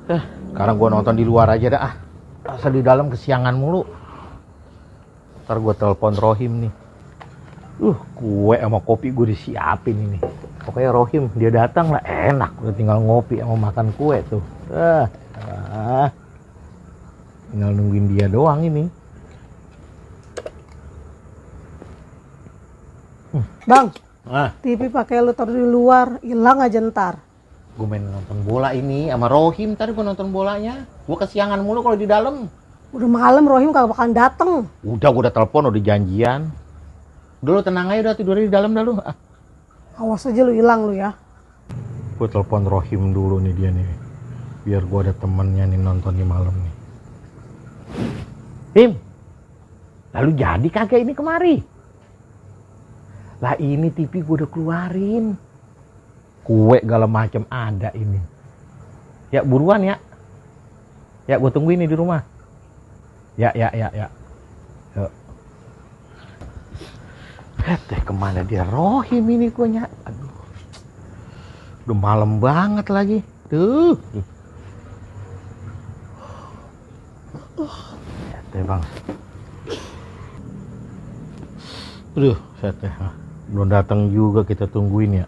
Sekarang gue nonton di luar aja dah. Asal di dalam kesiangan mulu. Ntar gue telepon Rohim nih. Kue sama kopi gue disiapin ini. Pokoknya Rohim dia datang lah enak. Udah tinggal ngopi sama makan kue tuh. Tinggal nungguin dia doang ini. Bang, TV pakai lu taruh di luar, hilang aja ntar. Gue main nonton bola ini sama Rohim. Tadi gue nonton bolanya. Gue kesiangan mulu kalau di dalam. Udah malam Rohim kagak bakalan dateng. Udah gue udah telepon, udah janjian. Udah lu tenang aja, udah tidur di dalam dah lu. Awas aja lu hilang lu ya. Gue telepon Rohim dulu nih dia nih. Biar gue ada temennya nih nonton di malam nih. Him, lalu jadi kagak ini kemari? Lah ini TV gue udah keluarin. Kue segala macam ada ini. Ya buruan ya. Ya gue tungguin nih di rumah. Ya. Yuk. Kemana dia Rohim ini kuenya? Aduh. Udah malam banget lagi. Tuh. Ya bang. Aduh, belum datang juga kita tungguin ya.